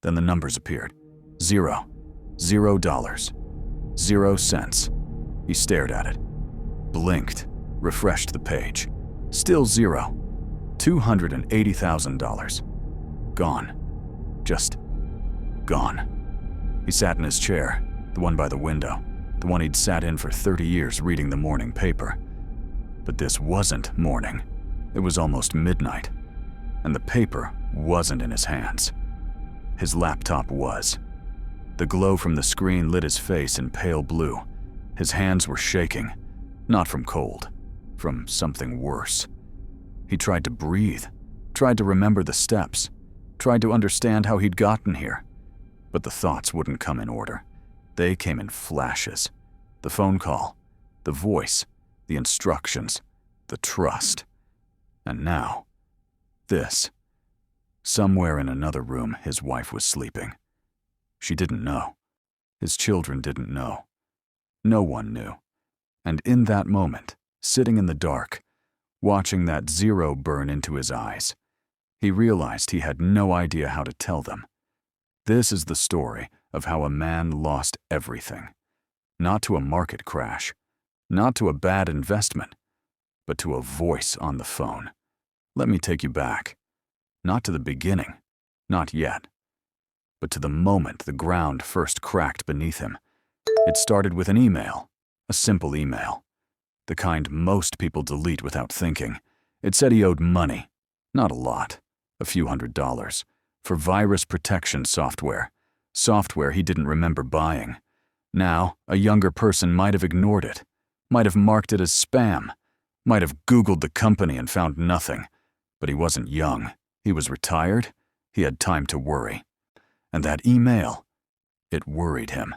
Then the numbers appeared. Zero. $0. 0 cents. He stared at it, blinked, refreshed the page. Still zero. $280,000. Gone. Just gone. He sat in his chair, the one by the window, the one he'd sat in for 30 years reading the morning paper. But this wasn't morning. It was almost midnight, and the paper wasn't in his hands. His laptop was. The glow from the screen lit his face in pale blue. His hands were shaking, not from cold, from something worse. He tried to breathe, tried to remember the steps, tried to understand how he'd gotten here. But the thoughts wouldn't come in order. They came in flashes. The phone call, the voice, the instructions, the trust. And now, this. Somewhere in another room, his wife was sleeping. She didn't know. His children didn't know. No one knew. And in that moment, sitting in the dark, watching that zero burn into his eyes, he realized he had no idea how to tell them. This is the story of how a man lost everything. Not to a market crash, not to a bad investment, but to a voice on the phone. Let me take you back. Not to the beginning, not yet, but to the moment the ground first cracked beneath him. It started with an email, a simple email, the kind most people delete without thinking. It said he owed money, not a lot, a few $100s, for virus protection software he didn't remember buying. Now, a younger person might have ignored it, might have marked it as spam, might have Googled the company and found nothing. But he wasn't young. He was retired. He had time to worry. And that email, it worried him.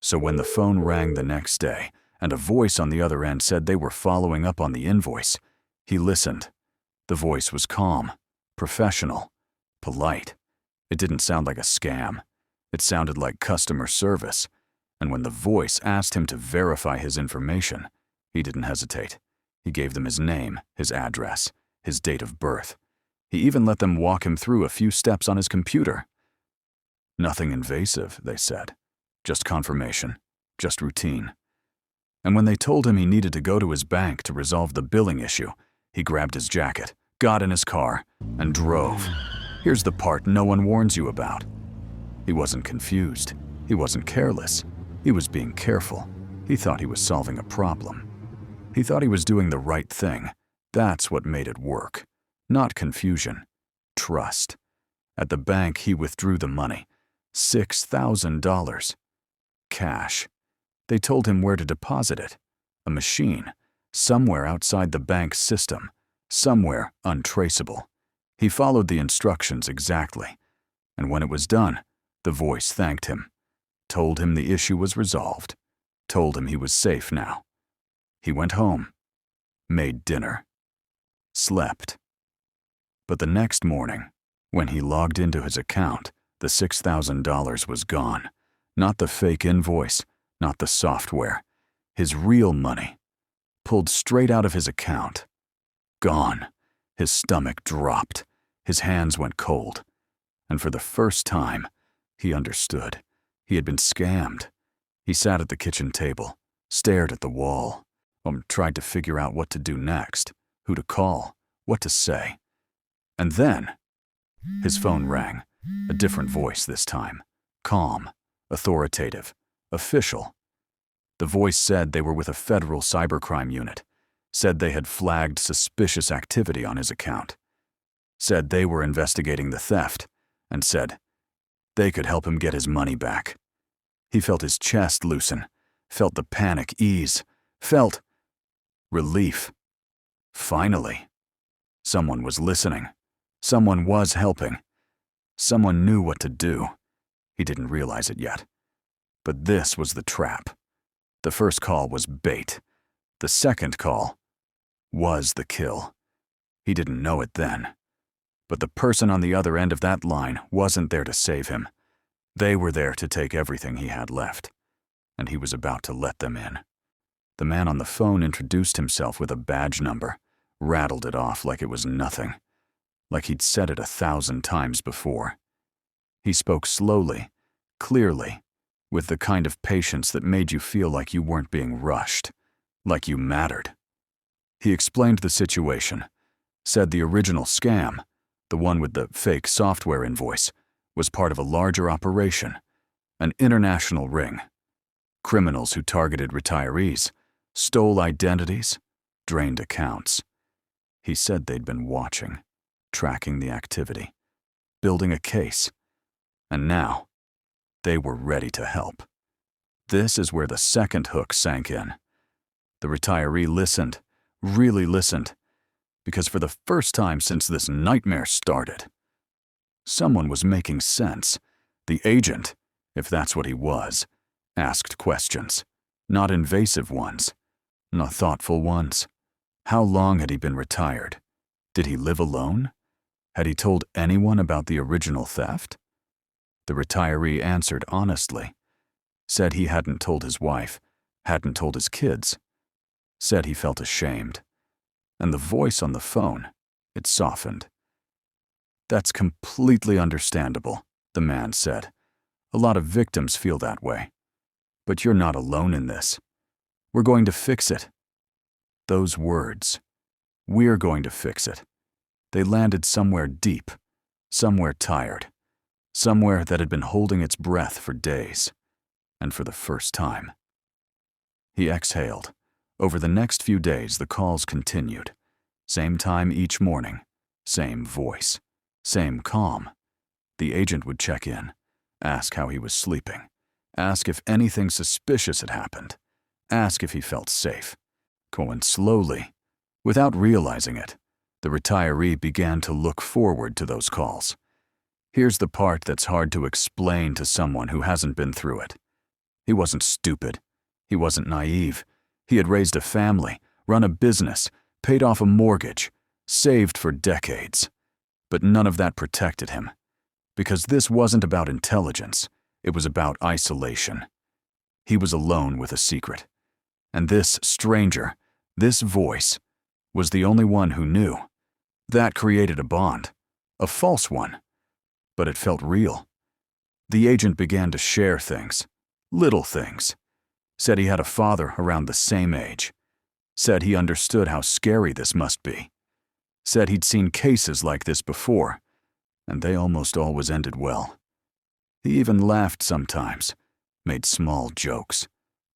So when the phone rang the next day, and a voice on the other end said they were following up on the invoice, he listened. The voice was calm, professional, polite. It didn't sound like a scam. It sounded like customer service. And when the voice asked him to verify his information, he didn't hesitate. He gave them his name, his address, his date of birth. He even let them walk him through a few steps on his computer. Nothing invasive, they said. Just confirmation, just routine. And when they told him he needed to go to his bank to resolve the billing issue, he grabbed his jacket, got in his car, and drove. Here's the part no one warns you about. He wasn't confused. He wasn't careless. He was being careful. He thought he was solving a problem. He thought he was doing the right thing. That's what made it work. Not confusion. Trust. At the bank, he withdrew the money. $6,000. Cash. They told him where to deposit it. A machine. Somewhere outside the bank's system. Somewhere untraceable. He followed the instructions exactly. And when it was done, the voice thanked him. Told him the issue was resolved. Told him he was safe now. He went home. Made dinner. Slept. But the next morning, when he logged into his account, the $6,000 was gone. Not the fake invoice, not the software. His real money. Pulled straight out of his account. Gone. His stomach dropped. His hands went cold. And for the first time, he understood. He had been scammed. He sat at the kitchen table, stared at the wall, tried to figure out what to do next, who to call, what to say. And then, his phone rang, a different voice this time, calm, authoritative, official. The voice said they were with a federal cybercrime unit, said they had flagged suspicious activity on his account, said they were investigating the theft, and said they could help him get his money back. He felt his chest loosen, felt the panic ease, felt relief. Finally, someone was listening. Someone was helping. Someone knew what to do. He didn't realize it yet. But this was the trap. The first call was bait. The second call was the kill. He didn't know it then. But the person on the other end of that line wasn't there to save him. They were there to take everything he had left. And he was about to let them in. The man on the phone introduced himself with a badge number, rattled it off like it was nothing, like he'd said it 1,000 times before. He spoke slowly, clearly, with the kind of patience that made you feel like you weren't being rushed, like you mattered. He explained the situation, said the original scam, the one with the fake software invoice, was part of a larger operation, an international ring. Criminals who targeted retirees, stole identities, drained accounts. He said they'd been watching, tracking the activity, building a case, and now they were ready to help. This is where the second hook sank in. The retiree listened, really listened, because for the first time since this nightmare started, someone was making sense. The agent, if that's what he was, asked questions, not invasive ones, not thoughtful ones. How long had he been retired? Did he live alone? Had he told anyone about the original theft? The retiree answered honestly, said he hadn't told his wife, hadn't told his kids, said he felt ashamed. And the voice on the phone, it softened. "That's completely understandable," the man said. "A lot of victims feel that way. But you're not alone in this. We're going to fix it." Those words, "We're going to fix it," they landed somewhere deep, somewhere tired, somewhere that had been holding its breath for days, and for the first time. He exhaled. Over the next few days, the calls continued. Same time each morning, same voice, same calm. The agent would check in, ask how he was sleeping, ask if anything suspicious had happened, ask if he felt safe. Going slowly, without realizing it, the retiree began to look forward to those calls. Here's the part that's hard to explain to someone who hasn't been through it. He wasn't stupid. He wasn't naive. He had raised a family, run a business, paid off a mortgage, saved for decades. But none of that protected him. Because this wasn't about intelligence. It was about isolation. He was alone with a secret. And this stranger, this voice, was the only one who knew. That created a bond, a false one. But it felt real. The agent began to share things, little things. Said he had a father around the same age. Said he understood how scary this must be. Said he'd seen cases like this before, and they almost always ended well. He even laughed sometimes, made small jokes,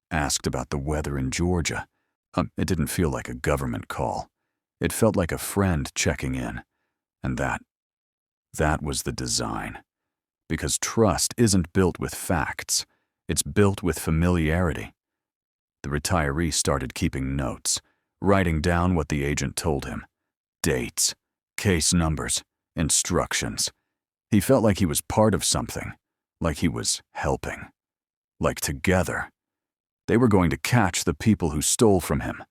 asked about the weather in Georgia. It didn't feel like a government call. It felt like a friend checking in. And that was the design. Because trust isn't built with facts. It's built with familiarity. The retiree started keeping notes, writing down what the agent told him. Dates, case numbers, instructions. He felt like he was part of something, like he was helping. Like together, they were going to catch the people who stole from him.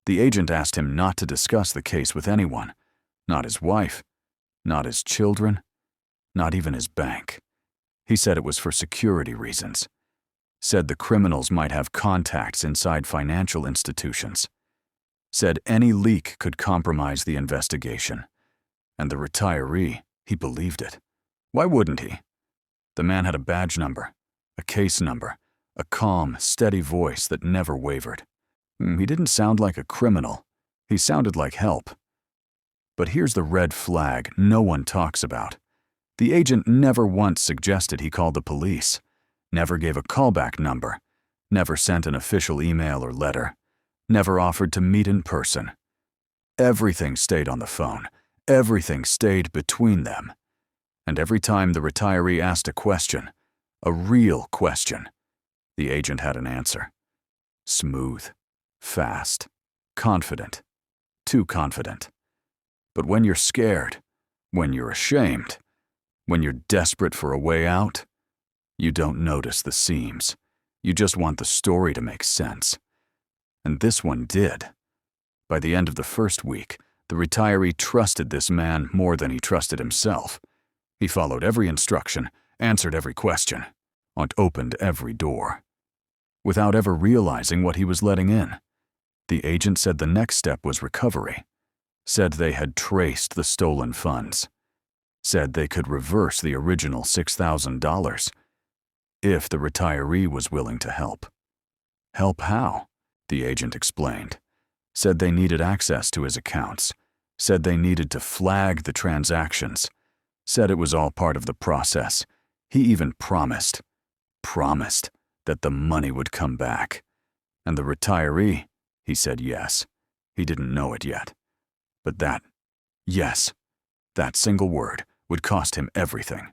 The agent asked him not to discuss the case with anyone, not his wife, not his children, not even his bank. He said it was for security reasons. Said the criminals might have contacts inside financial institutions. Said any leak could compromise the investigation. And the retiree, he believed it. Why wouldn't he? The man had a badge number, a case number, a calm, steady voice that never wavered. He didn't sound like a criminal. He sounded like help. But here's the red flag no one talks about. The agent never once suggested he call the police, never gave a callback number, never sent an official email or letter, never offered to meet in person. Everything stayed on the phone. Everything stayed between them. And every time the retiree asked a question, a real question, the agent had an answer. Smooth, fast, confident, too confident. But when you're scared, when you're ashamed, when you're desperate for a way out, you don't notice the seams. You just want the story to make sense. And this one did. By the end of the first week, the retiree trusted this man more than he trusted himself. He followed every instruction, answered every question, and opened every door. Without ever realizing what he was letting in. The agent said the next step was recovery. Said they had traced the stolen funds. said they could reverse the original $6,000 if the retiree was willing to help. Help how? The agent explained. Said they needed access to his accounts. Said they needed to flag the transactions. Said it was all part of the process. He even promised that the money would come back. And the retiree, he said yes. He didn't know it yet. But that single word would cost him everything.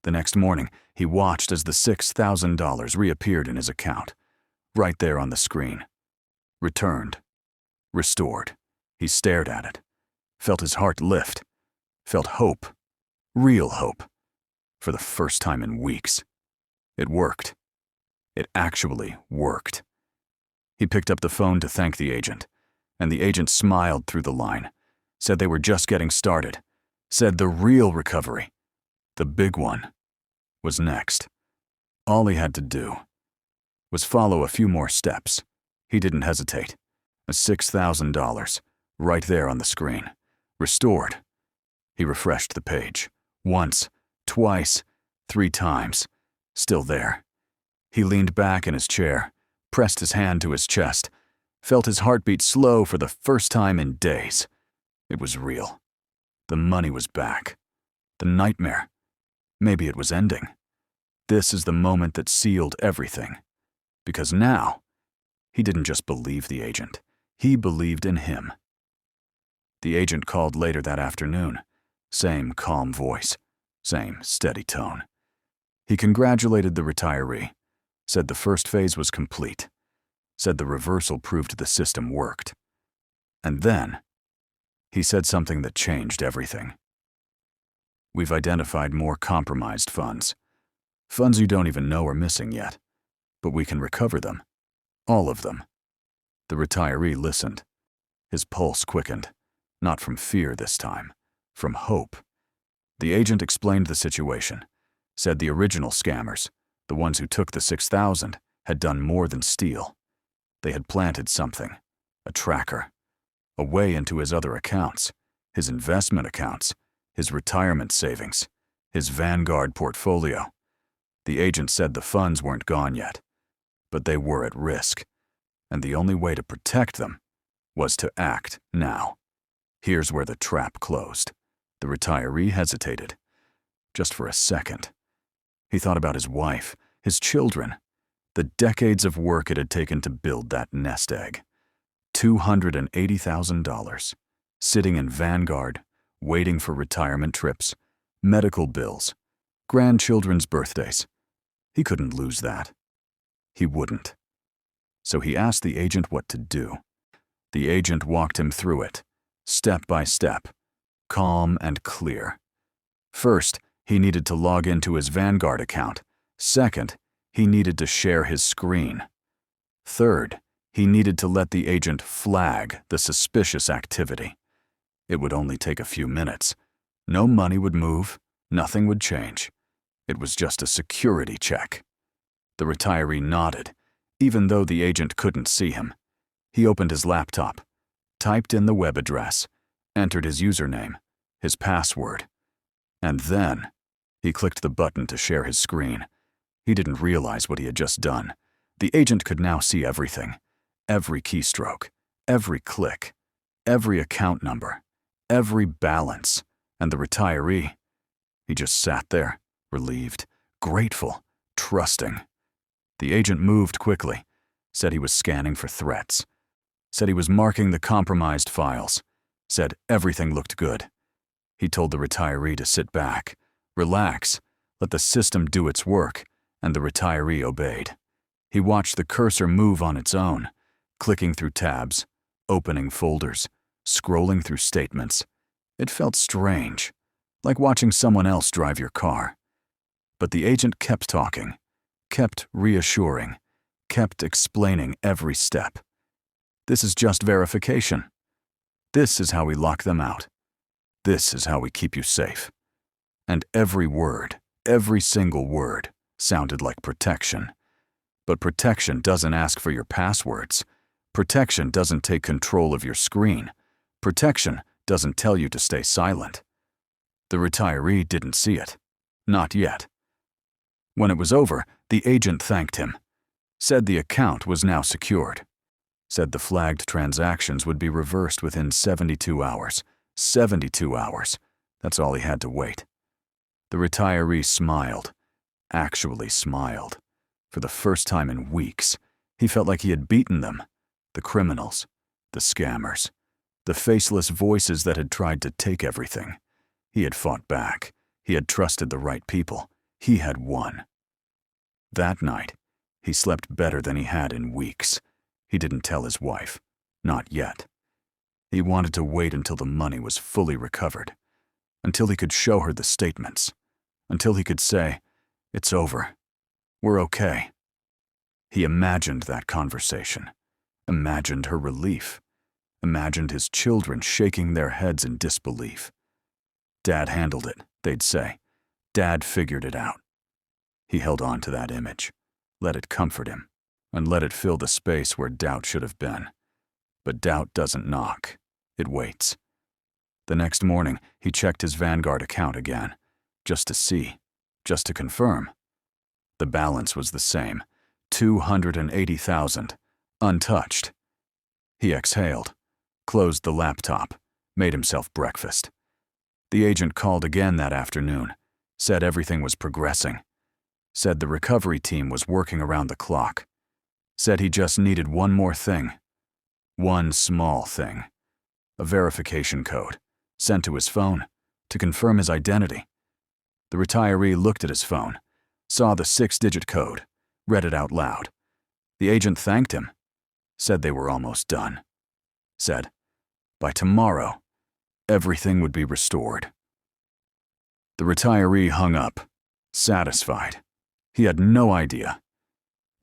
The next morning, he watched as the $6,000 reappeared in his account, right there on the screen. Returned. Restored. He stared at it, felt his heart lift, felt hope, real hope, for the first time in weeks. It worked. It actually worked. He picked up the phone to thank the agent, and the agent smiled through the line, said they were just getting started, said the real recovery, the big one, was next. All he had to do was follow a few more steps. He didn't hesitate. $6,000, right there on the screen. Restored. He refreshed the page. Once, twice, 3 times. Still there. He leaned back in his chair, pressed his hand to his chest, felt his heartbeat slow for the first time in days. It was real. The money was back. The nightmare. Maybe it was ending. This is the moment that sealed everything. Because now, he didn't just believe the agent. He believed in him. The agent called later that afternoon. Same calm voice. Same steady tone. He congratulated the retiree. Said the first phase was complete. Said the reversal proved the system worked. And then, he said something that changed everything. We've identified more compromised funds. Funds you don't even know are missing yet. But we can recover them. All of them. The retiree listened. His pulse quickened. Not from fear this time. From hope. The agent explained the situation. Said the original scammers, the ones who took the $6,000, had done more than steal. They had planted something. A tracker. A way into his other accounts. His investment accounts. His retirement savings. His Vanguard portfolio. The agent said the funds weren't gone yet. But they were at risk. And the only way to protect them was to act now. Here's where the trap closed. The retiree hesitated. Just for a second. He thought about his wife, his children, the decades of work it had taken to build that nest egg. $280,000, sitting in Vanguard, waiting for retirement trips, medical bills, grandchildren's birthdays. He couldn't lose that. He wouldn't. So he asked the agent what to do. The agent walked him through it, step by step, calm and clear. First, he needed to log into his Vanguard account. Second, he needed to share his screen. Third, he needed to let the agent flag the suspicious activity. It would only take a few minutes. No money would move, nothing would change. It was just a security check. The retiree nodded, even though the agent couldn't see him. He opened his laptop, typed in the web address, entered his username, his password, and then he clicked the button to share his screen. He didn't realize what he had just done. The agent could now see everything. Every keystroke, every click, every account number, every balance. And the retiree, he just sat there, relieved, grateful, trusting. The agent moved quickly, said he was scanning for threats, said he was marking the compromised files, said everything looked good. He told the retiree to sit back, relax, let the system do its work, and the retiree obeyed. He watched the cursor move on its own, clicking through tabs, opening folders, scrolling through statements. It felt strange, like watching someone else drive your car. But the agent kept talking, kept reassuring, kept explaining every step. This is just verification. This is how we lock them out. This is how we keep you safe. And every word, every single word, sounded like protection. But protection doesn't ask for your passwords. Protection doesn't take control of your screen. Protection doesn't tell you to stay silent. The retiree didn't see it. Not yet. When it was over, the agent thanked him. Said the account was now secured. Said the flagged transactions would be reversed within 72 hours. 72 hours. That's all he had to wait. The retiree smiled. Actually smiled. For the first time in weeks, he felt like he had beaten them. The criminals. The scammers. The faceless voices that had tried to take everything. He had fought back. He had trusted the right people. He had won. That night, he slept better than he had in weeks. He didn't tell his wife. Not yet. He wanted to wait until the money was fully recovered. Until he could show her the statements. Until he could say, "It's over. We're okay." He imagined that conversation. Imagined her relief. Imagined his children shaking their heads in disbelief. "Dad handled it," they'd say. "Dad figured it out." He held on to that image, let it comfort him, and let it fill the space where doubt should have been. But doubt doesn't knock. It waits. The next morning, he checked his Vanguard account again, just to see, just to confirm. The balance was the same, $280,000, untouched. He exhaled, closed the laptop, made himself breakfast. The agent called again that afternoon, said everything was progressing, said the recovery team was working around the clock, said he just needed one more thing. One small thing. A verification code, sent to his phone, to confirm his identity. The retiree looked at his phone, saw the 6-digit code, read it out loud. The agent thanked him, said they were almost done. Said, by tomorrow, everything would be restored. The retiree hung up, satisfied. He had no idea.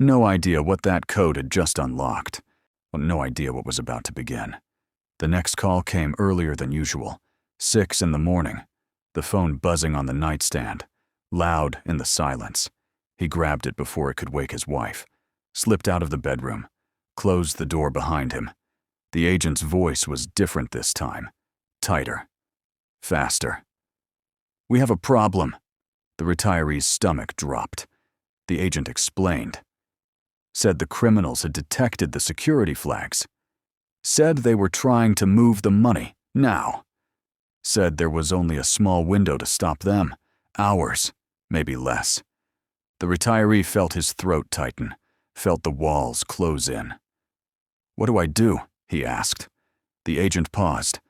No idea what that code had just unlocked. Well, no idea what was about to begin. The next call came earlier than usual, 6 in the morning, the phone buzzing on the nightstand, loud in the silence. He grabbed it before it could wake his wife, slipped out of the bedroom, closed the door behind him. The agent's voice was different this time, tighter, faster. "We have a problem." The retiree's stomach dropped. The agent explained. Said the criminals had detected the security flags. Said they were trying to move the money, now. Said there was only a small window to stop them, hours, maybe less. The retiree felt his throat tighten, felt the walls close in. "What do I do?" he asked. The agent paused,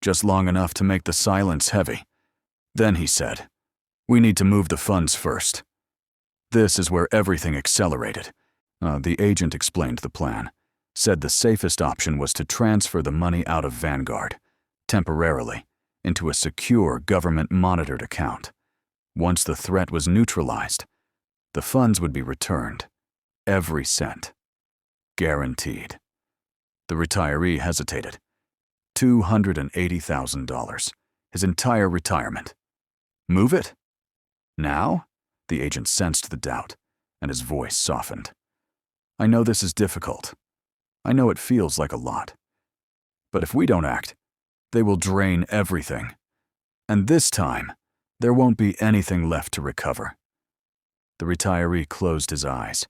just long enough to make the silence heavy. Then he said, "We need to move the funds first." This is where everything accelerated. The agent explained the plan. Said the safest option was to transfer the money out of Vanguard, temporarily, into a secure government-monitored account. Once the threat was neutralized, the funds would be returned. Every cent. Guaranteed. The retiree hesitated. $280,000. His entire retirement. Move it? Now? The agent sensed the doubt, and his voice softened. "I know this is difficult. I know it feels like a lot. But if we don't act, they will drain everything. And this time, there won't be anything left to recover." The retiree closed his eyes.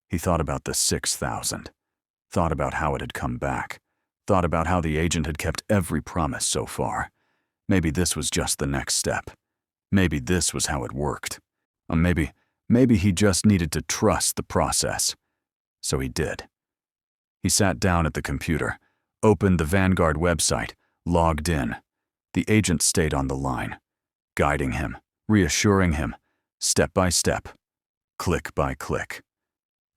He thought about the 6,000. Thought about how it had come back. Thought about how the agent had kept every promise so far. Maybe this was just the next step. Maybe this was how it worked. Or maybe he just needed to trust the process. So he did. He sat down at the computer, opened the Vanguard website, logged in. The agent stayed on the line, guiding him, reassuring him, step by step, click by click.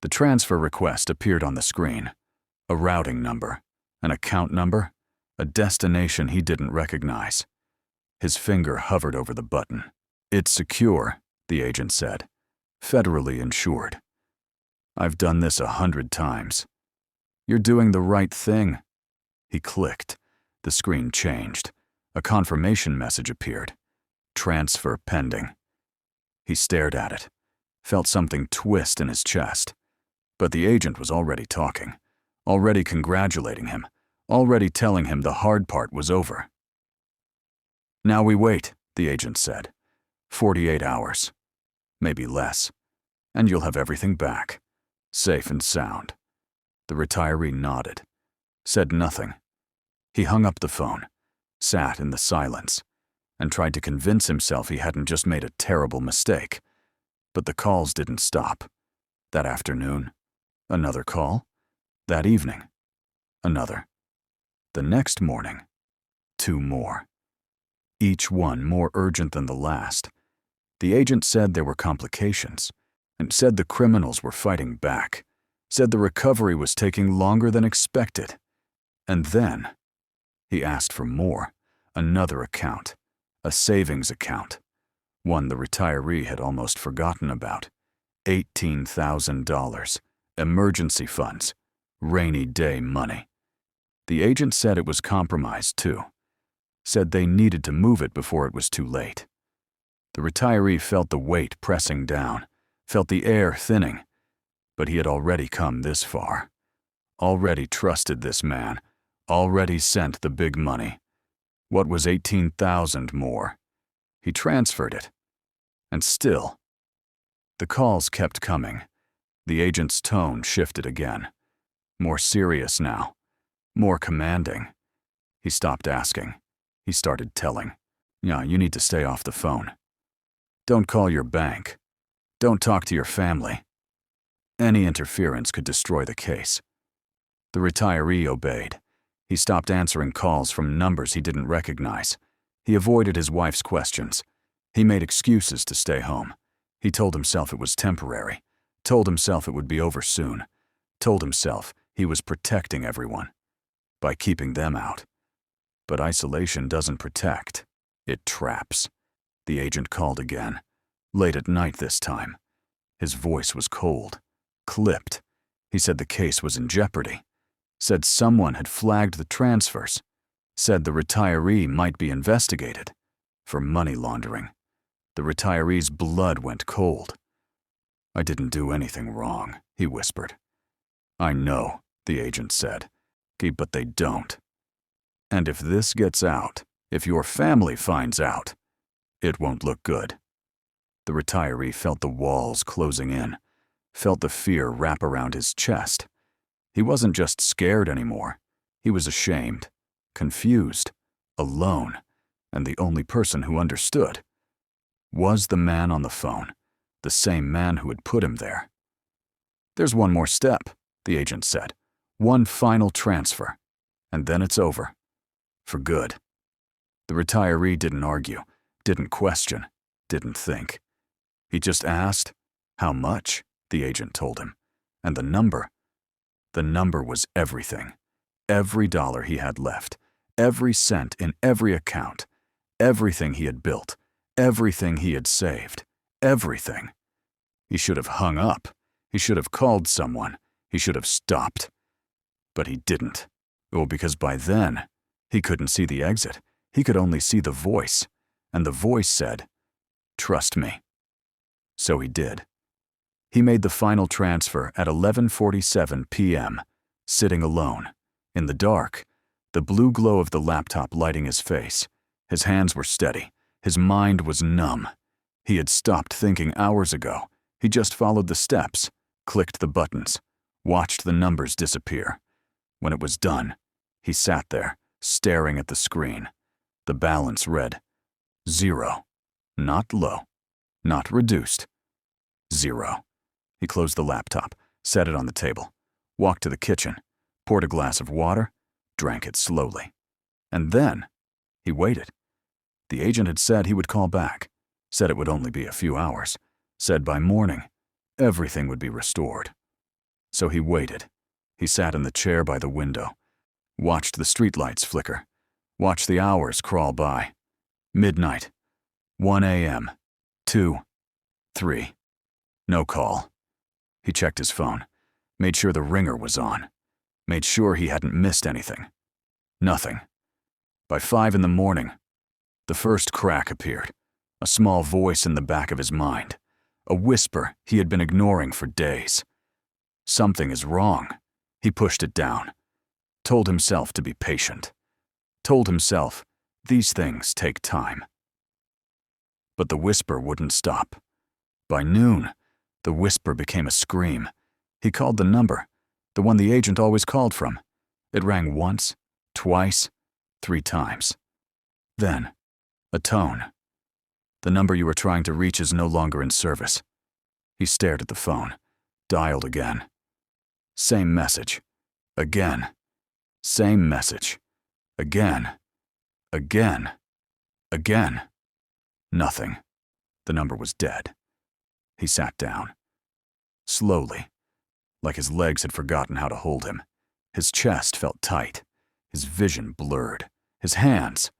The transfer request appeared on the screen. A routing number, an account number, a destination he didn't recognize. His finger hovered over the button. "It's secure," the agent said. "Federally insured. I've done this 100 times. You're doing the right thing." He clicked. The screen changed. A confirmation message appeared. "Transfer pending." He stared at it, felt something twist in his chest. But the agent was already talking, already congratulating him, already telling him the hard part was over. "Now we wait," the agent said. 48 hours. Maybe less. And you'll have everything back. Safe and sound. The retiree nodded. Said nothing. He hung up the phone, sat in the silence, and tried to convince himself he hadn't just made a terrible mistake. But the calls didn't stop. That afternoon, another call. That evening, another. The next morning, 2 more. Each one more urgent than the last. The agent said there were complications, and said the criminals were fighting back, said the recovery was taking longer than expected. And then, he asked for more, another account, a savings account, one the retiree had almost forgotten about. $18,000, emergency funds, rainy day money. The agent said it was compromised too, said they needed to move it before it was too late. The retiree felt the weight pressing down, felt the air thinning, but he had already come this far, already trusted this man, already sent the big money. What was 18,000 more? He transferred it. And still, the calls kept coming. The agent's tone shifted again. More serious now, more commanding. He stopped asking. He started telling. Yeah, you need to stay off the phone. Don't call your bank. Don't talk to your family. Any interference could destroy the case. The retiree obeyed. He stopped answering calls from numbers he didn't recognize. He avoided his wife's questions. He made excuses to stay home. He told himself it was temporary, told himself it would be over soon, told himself he was protecting everyone by keeping them out. But isolation doesn't protect, it traps. The agent called again, late at night this time. His voice was cold, clipped. He said the case was in jeopardy, said someone had flagged the transfers, said the retiree might be investigated for money laundering. The retiree's blood went cold. I didn't do anything wrong, he whispered. I know, the agent said, but they don't. And if this gets out, if your family finds out, it won't look good. The retiree felt the walls closing in, felt the fear wrap around his chest. He wasn't just scared anymore. He was ashamed, confused, alone, and the only person who understood was the man on the phone, the same man who had put him there. There's one more step, the agent said. One final transfer, and then it's over. For good. The retiree didn't argue, didn't question, didn't think. He just asked, how much, the agent told him, and the number. The number was everything. Every dollar he had left, every cent in every account, everything he had built, everything he had saved, everything. He should have hung up. He should have called someone. He should have stopped. But he didn't. Well, because by then, he couldn't see the exit. He could only see the voice. And the voice said, trust me. So he did. He made the final transfer at 11:47 p.m., sitting alone, in the dark, the blue glow of the laptop lighting his face. His hands were steady. His mind was numb. He had stopped thinking hours ago. He just followed the steps, clicked the buttons, watched the numbers disappear. When it was done, he sat there, staring at the screen. The balance read 0. Not low, not reduced. 0. He closed the laptop, set it on the table, walked to the kitchen, poured a glass of water, drank it slowly. And then, he waited. The agent had said he would call back, said it would only be a few hours, said by morning, everything would be restored. So he waited. He sat in the chair by the window, watched the streetlights flicker, watched the hours crawl by. Midnight, 1 a.m., 2, 3. No call. He checked his phone, made sure the ringer was on, made sure he hadn't missed anything. Nothing. By 5 in the morning, the first crack appeared, a small voice in the back of his mind, a whisper he had been ignoring for days. Something is wrong. He pushed it down, told himself to be patient, told himself these things take time. But the whisper wouldn't stop. By noon, the whisper became a scream. He called the number, the one the agent always called from. It rang once, twice, 3 times. Then, a tone. The number you were trying to reach is no longer in service. He stared at the phone, dialed again. Same message. Again. Same message. Again. Again. Again. Nothing. The number was dead. He sat down. Slowly, like his legs had forgotten how to hold him. His chest felt tight. His vision blurred. His hands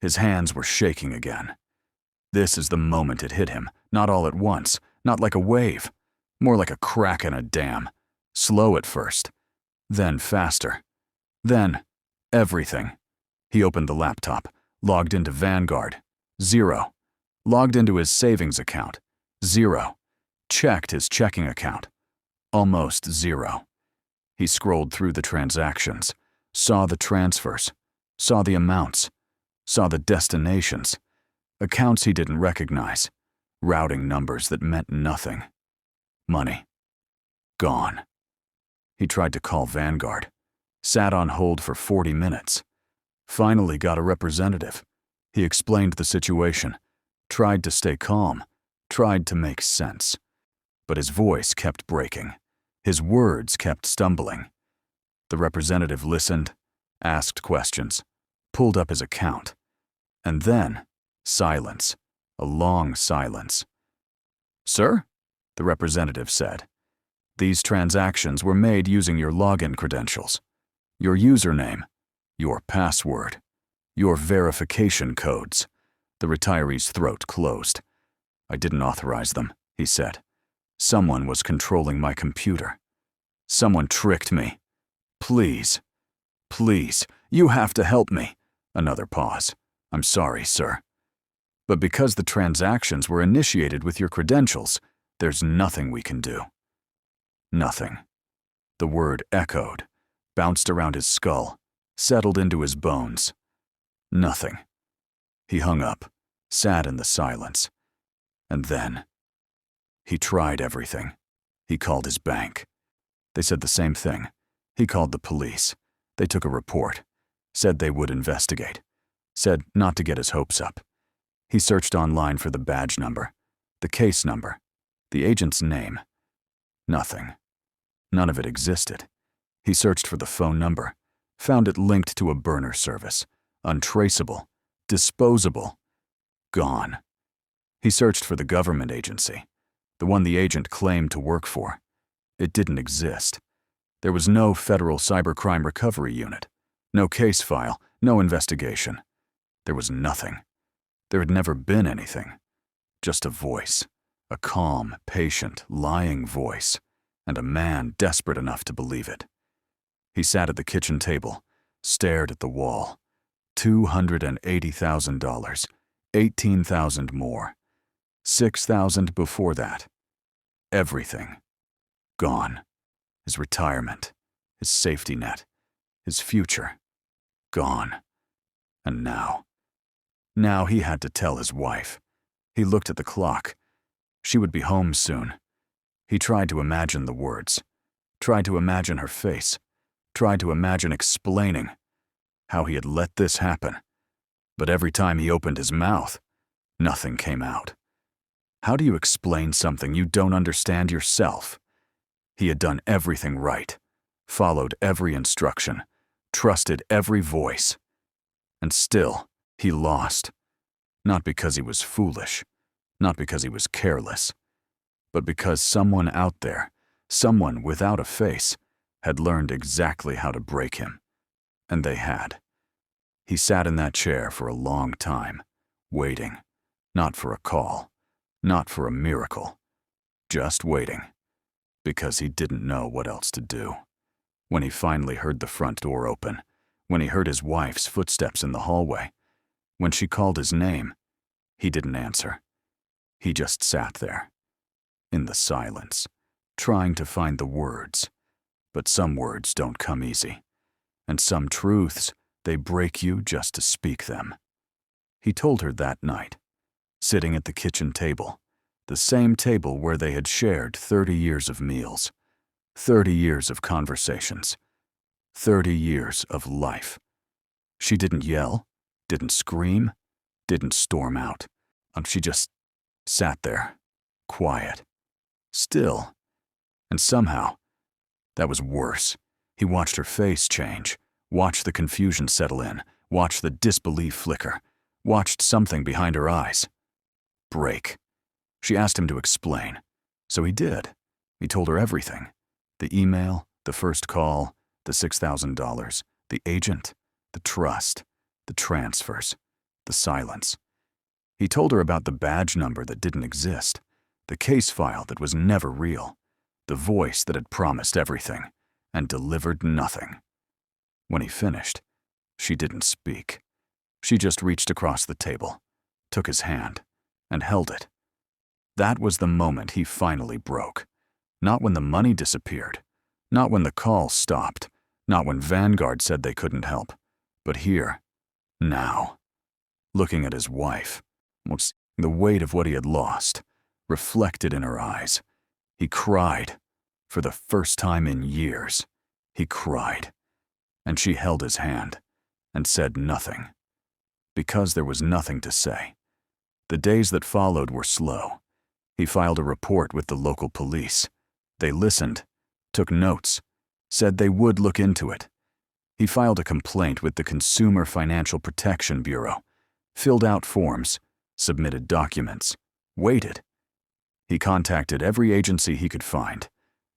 were shaking again. This is the moment it hit him, not all at once, not like a wave, more like a crack in a dam. Slow at first, then faster. Then, everything. He opened the laptop, logged into Vanguard. 0. Logged into his savings account. 0. Checked his checking account. Almost 0. He scrolled through the transactions, saw the transfers, saw the amounts, saw the destinations, accounts he didn't recognize, routing numbers that meant nothing. Money. Gone. He tried to call Vanguard, sat on hold for 40 minutes. Finally got a representative. He explained the situation, tried to stay calm, tried to make sense. But his voice kept breaking. His words kept stumbling. The representative listened, asked questions, pulled up his account. And then, silence. A long silence. "Sir?" the representative said. "These transactions were made using your login credentials, your username, your password, your verification codes." The retiree's throat closed. "I didn't authorize them," he said. "Someone was controlling my computer. Someone tricked me. Please, please, you have to help me." Another pause. "I'm sorry, sir. But because the transactions were initiated with your credentials, there's nothing we can do." Nothing. The word echoed, bounced around his skull, settled into his bones. Nothing. He hung up, sat in the silence. And then, he tried everything. He called his bank. They said the same thing. He called the police. They took a report, said they would investigate, said not to get his hopes up. He searched online for the badge number, the case number, the agent's name. Nothing. None of it existed. He searched for the phone number, found it linked to a burner service, untraceable, disposable, gone. He searched for the government agency, the one the agent claimed to work for. It didn't exist. There was no federal cybercrime recovery unit, no case file, no investigation. There was nothing. There had never been anything. Just a voice, a calm, patient, lying voice, and a man desperate enough to believe it. He sat at the kitchen table, stared at the wall. $280,000, $18,000 more, $6,000 before that. Everything. Gone. His retirement, his safety net, his future. Gone. And now he had to tell his wife. He looked at the clock. She would be home soon. He tried to imagine the words, tried to imagine her face, tried to imagine explaining how he had let this happen. But every time he opened his mouth, nothing came out. How do you explain something you don't understand yourself? He had done everything right, followed every instruction, trusted every voice. And still, he lost. Not because he was foolish, not because he was careless, but because someone out there, someone without a face, had learned exactly how to break him. And they had. He sat in that chair for a long time, waiting, not for a call, not for a miracle, just waiting, because he didn't know what else to do. When he finally heard the front door open, when he heard his wife's footsteps in the hallway, when she called his name, he didn't answer. He just sat there, in the silence, trying to find the words. But some words don't come easy, and some truths, they break you just to speak them. He told her that night, sitting at the kitchen table, the same table where they had shared 30 years of meals, 30 years of conversations, 30 years of life. She didn't yell, didn't scream, didn't storm out. She just sat there, quiet, still. And somehow, that was worse. He watched her face change, watched the confusion settle in, watched the disbelief flicker, watched something behind her eyes break. She asked him to explain, so he did. He told her everything. The email, the first call, the $6,000, the agent, the trust, the transfers, the silence. He told her about the badge number that didn't exist, the case file that was never real, the voice that had promised everything and delivered nothing. When he finished, she didn't speak. She just reached across the table, took his hand, and held it. That was the moment he finally broke. Not when the money disappeared, not when the call stopped, not when Vanguard said they couldn't help, but here, now. Looking at his wife, the weight of what he had lost, reflected in her eyes. He cried. For the first time in years, he cried. And she held his hand and said nothing. Because there was nothing to say. The days that followed were slow. He filed a report with the local police. They listened, took notes, said they would look into it. He filed a complaint with the Consumer Financial Protection Bureau, filled out forms, submitted documents, waited. He contacted every agency he could find,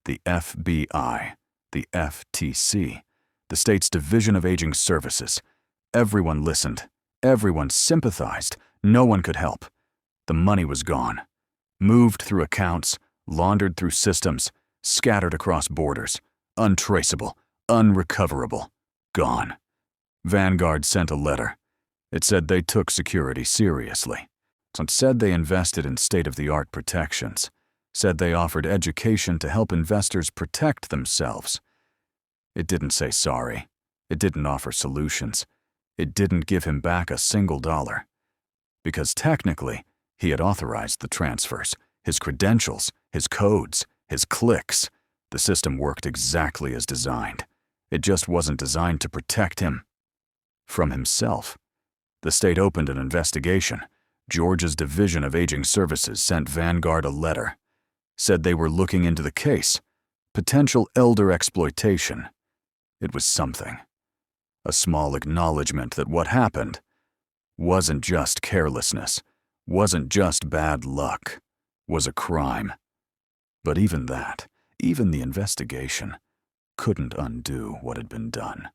the FBI, the FTC, the state's Division of Aging Services. Everyone listened. Everyone sympathized. No one could help. The money was gone. Moved through accounts, laundered through systems, scattered across borders, untraceable, unrecoverable, gone. Vanguard sent a letter. It said they took security seriously. It said they invested in state-of-the-art protections. Said they offered education to help investors protect themselves. It didn't say sorry. It didn't offer solutions. It didn't give him back a single dollar. Because technically, he had authorized the transfers, his credentials, his codes, his clicks. The system worked exactly as designed. It just wasn't designed to protect him from himself. The state opened an investigation. Georgia's Division of Aging Services sent Vanguard a letter. Said they were looking into the case. Potential elder exploitation. It was something. A small acknowledgement that what happened wasn't just carelessness, wasn't just bad luck, was a crime. But even that, even the investigation, couldn't undo what had been done.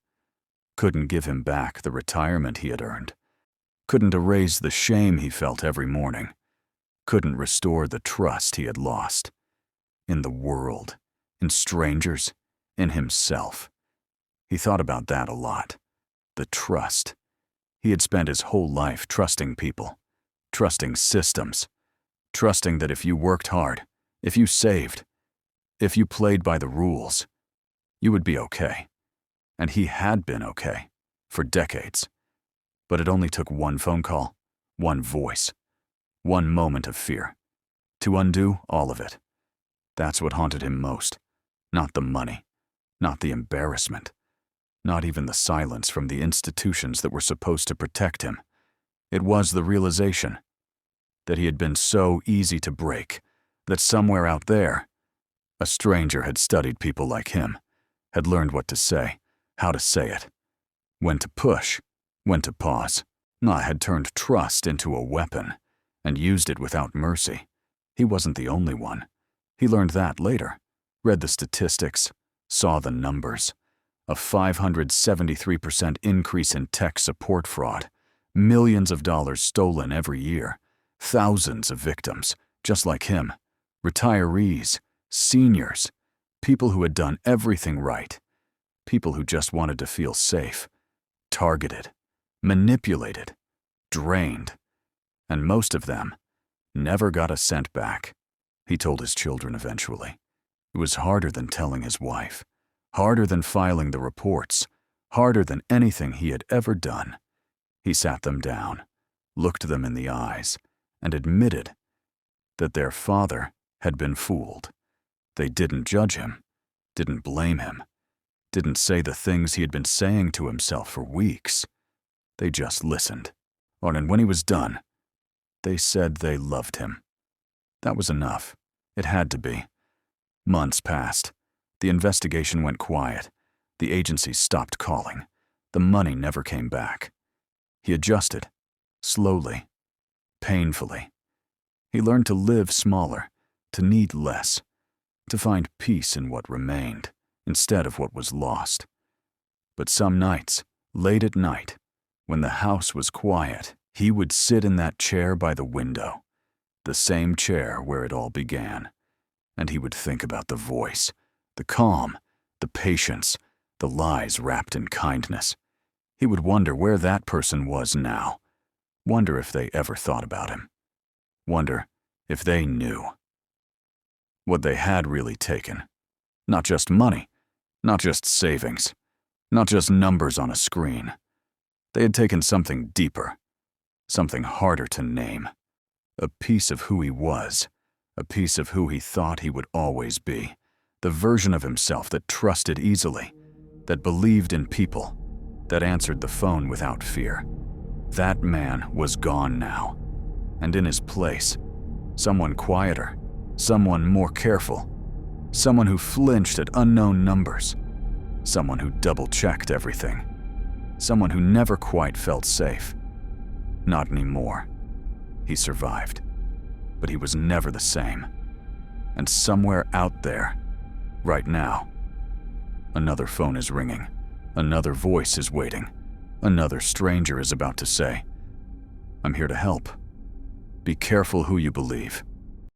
Couldn't give him back the retirement he had earned. Couldn't erase the shame he felt every morning. Couldn't restore the trust he had lost. In the world, in strangers, in himself. He thought about that a lot. The trust. He had spent his whole life trusting people, trusting systems, trusting that if you worked hard, if you saved, if you played by the rules, you would be okay. And he had been okay, for decades. But it only took one phone call, one voice, one moment of fear, to undo all of it. That's what haunted him most. Not the money, not the embarrassment, not even the silence from the institutions that were supposed to protect him. It was the realization that he had been so easy to break, that somewhere out there, a stranger had studied people like him, had learned what to say, how to say it, when to push, when to pause. Had turned trust into a weapon and used it without mercy. He wasn't the only one. He learned that later, read the statistics, saw the numbers. A 573% increase in tech support fraud, millions of dollars stolen every year, thousands of victims, just like him, retirees, seniors, people who had done everything right, people who just wanted to feel safe, targeted, manipulated, drained, and most of them never got a cent back. He told his children eventually. It was harder than telling his wife, harder than filing the reports, harder than anything he had ever done. He sat them down, looked them in the eyes, and admitted that their father had been fooled. They didn't judge him, didn't blame him, didn't say the things he had been saying to himself for weeks. They just listened. And when he was done, they said they loved him. That was enough. It had to be. Months passed. The investigation went quiet. The agency stopped calling. The money never came back. He adjusted, slowly, painfully. He learned to live smaller, to need less, to find peace in what remained instead of what was lost. But some nights, late at night, when the house was quiet, he would sit in that chair by the window, the same chair where it all began, and he would think about the voice, the calm, the patience, the lies wrapped in kindness. He would wonder where that person was now, wonder if they ever thought about him, wonder if they knew what they had really taken. Not just money, not just savings, not just numbers on a screen. They had taken something deeper, something harder to name. A piece of who he was, a piece of who he thought he would always be, the version of himself that trusted easily, that believed in people, that answered the phone without fear. That man was gone now, and in his place, someone quieter, someone more careful, someone who flinched at unknown numbers, someone who double-checked everything, someone who never quite felt safe. Not anymore. He survived, but he was never the same. And somewhere out there, right now, another phone is ringing, another voice is waiting, another stranger is about to say, "I'm here to help. Be careful who you believe."